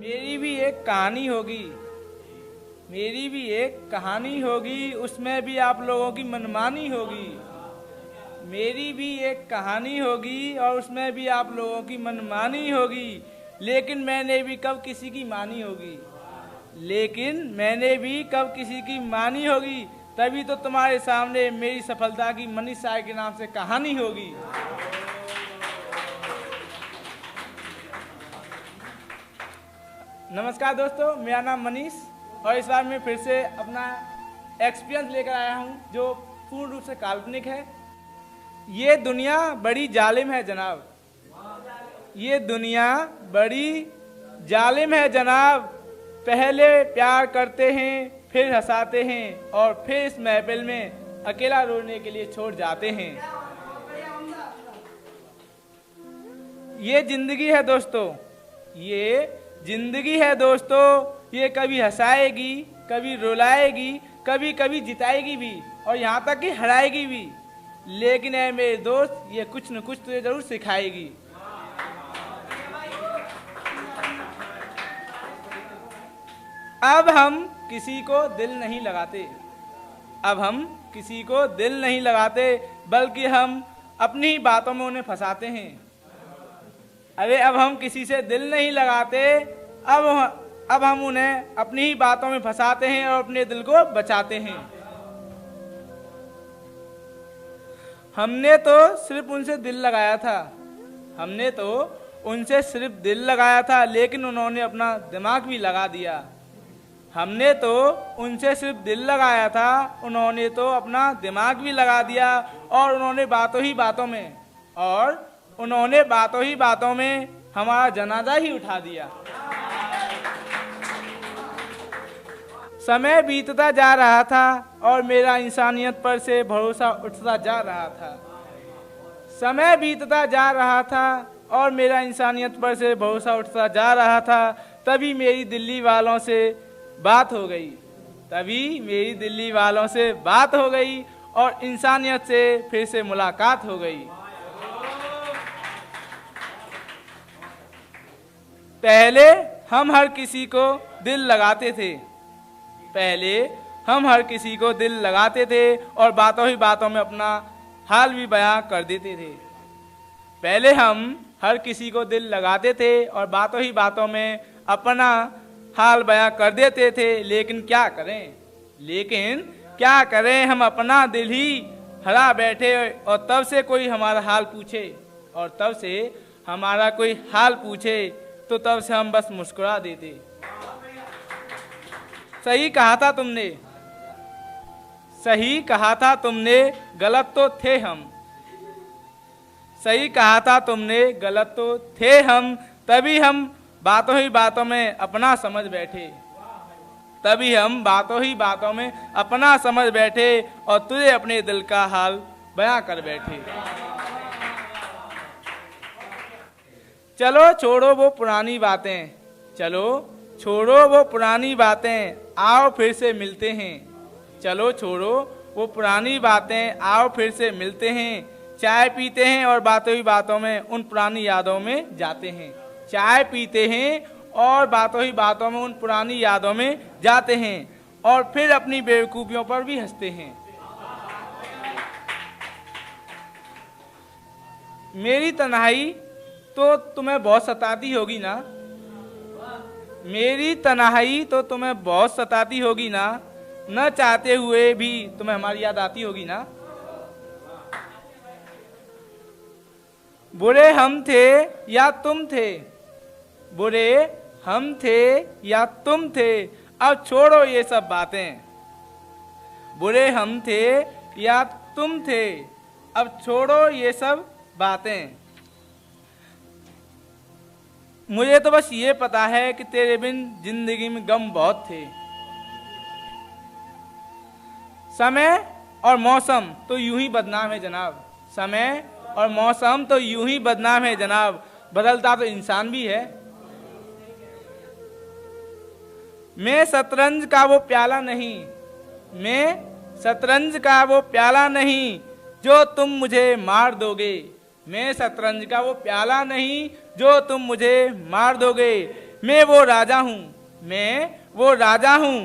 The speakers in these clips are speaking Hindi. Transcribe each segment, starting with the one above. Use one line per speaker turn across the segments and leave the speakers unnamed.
मेरी भी एक कहानी होगी, मेरी भी एक कहानी होगी, उसमें भी आप लोगों की मनमानी होगी। मेरी भी एक कहानी होगी और उसमें भी आप लोगों की मनमानी होगी। लेकिन मैंने भी कब किसी की मानी होगी, लेकिन मैंने भी कब किसी की मानी होगी। तभी तो तुम्हारे सामने मेरी सफलता की मनीष साय के नाम से कहानी होगी। नमस्कार दोस्तों, मेरा नाम मनीष और इस बार मैं फिर से अपना एक्सपीरियंस लेकर आया हूं जो पूर्ण रूप से काल्पनिक है। ये दुनिया बड़ी जालिम है जनाब, ये दुनिया बड़ी जालिम है जनाब। पहले प्यार करते हैं, फिर हंसाते हैं और फिर इस महफिल में अकेला रोने के लिए छोड़ जाते हैं। ये जिंदगी है दोस्तों, ये जिंदगी है दोस्तों। ये कभी हंसाएगी, कभी रुलाएगी, कभी कभी जिताएगी भी और यहाँ तक कि हराएगी भी। लेकिन ऐ मेरे दोस्त, ये कुछ न कुछ तुझे जरूर सिखाएगी। अब हम किसी को दिल नहीं लगाते, अब हम किसी को दिल नहीं लगाते, बल्कि हम अपनी बातों में उन्हें फंसाते हैं। अरे अब हम किसी से दिल नहीं लगाते, अब हम उन्हें अपनी ही बातों में फंसाते हैं और अपने दिल को बचाते हैं। हमने तो सिर्फ उनसे दिल लगाया था, हमने तो उनसे सिर्फ दिल लगाया था, लेकिन उन्होंने अपना दिमाग भी लगा दिया। हमने तो उनसे सिर्फ दिल लगाया था, उन्होंने तो अपना दिमाग भी लगा दिया और उन्होंने बातों ही बातों में हमारा जनाजा ही उठा दिया। समय बीतता जा रहा था और मेरा इंसानियत पर से भरोसा उठता जा रहा था। समय बीतता जा रहा था और मेरा इंसानियत पर से भरोसा उठता जा रहा था। तभी मेरी दिल्ली वालों से बात हो गई, तभी मेरी दिल्ली वालों से बात हो गई और इंसानियत से फिर से मुलाकात हो गई। पहले हम हर किसी को दिल लगाते थे, पहले हम हर किसी को दिल लगाते थे और बातों ही बातों में अपना हाल भी बयां कर देते थे। पहले हम हर किसी को दिल लगाते थे और बातों ही बातों में अपना हाल बयां कर देते थे। लेकिन क्या करें, हम अपना दिल ही हरा बैठे और तब से कोई हमारा हाल पूछे, और तब से हमारा कोई हाल पूछे तो तब से हम बस मुस्कुरा देते। सही कहा था तुमने, सही कहा था तुमने, गलत तो थे हम। सही कहा था तुमने, गलत तो थे हम। तभी हम बातों ही बातों में अपना समझ बैठे, तभी हम बातों ही बातों में अपना समझ बैठे और तुझे अपने दिल का हाल बयां कर बैठे। चलो छोड़ो वो पुरानी बातें, चलो छोड़ो वो पुरानी बातें, आओ फिर से मिलते हैं। चलो छोड़ो वो पुरानी बातें, आओ फिर से मिलते हैं। चाय पीते हैं और बातों ही बातों में उन पुरानी यादों में जाते हैं। चाय पीते हैं और बातों ही बातों में उन पुरानी यादों में जाते हैं और फिर अपनी बेवकूफियों पर भी हंसते हैं। मेरी तन्हाई तो तुम्हें बहुत सताती होगी ना, मेरी तन्हाई तो तुम्हें बहुत सताती होगी ना, न चाहते हुए भी तुम्हें हमारी याद आती होगी ना। बुरे हम थे या तुम थे, बुरे हम थे या तुम थे, अब छोड़ो ये सब बातें। बुरे हम थे या तुम थे, अब छोड़ो ये सब बातें। मुझे तो बस ये पता है कि तेरे बिन जिंदगी में गम बहुत थे। समय और मौसम तो यूं ही बदनाम है जनाब, समय और मौसम तो यूं ही बदनाम है जनाब, बदलता तो इंसान भी है। मैं शतरंज का वो प्याला नहीं, मैं शतरंज का वो प्याला नहीं जो तुम मुझे मार दोगे। मैं शतरंज का वो प्याला नहीं जो तुम मुझे मार दोगे। मैं वो राजा हूँ, मैं वो राजा हूँ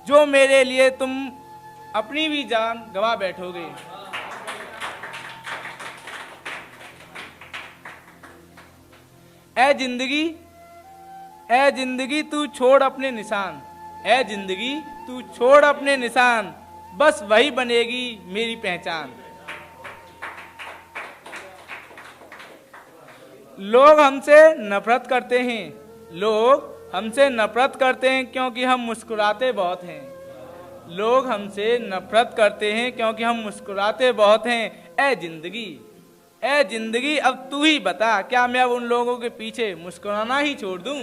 जो मेरे लिए तुम अपनी भी जान गवा बैठोगे। ए जिंदगी तू छोड़ अपने निशान, ए जिंदगी तू छोड़ अपने निशान, बस वही बनेगी मेरी पहचान। लोग हमसे नफरत करते हैं, लोग हमसे नफरत करते हैं क्योंकि हम मुस्कुराते बहुत हैं। लोग हमसे नफरत करते हैं क्योंकि हम मुस्कुराते बहुत हैं। ए जिंदगी अब तू ही बता, क्या मैं अब उन लोगों के पीछे मुस्कुराना ही छोड़ दूं?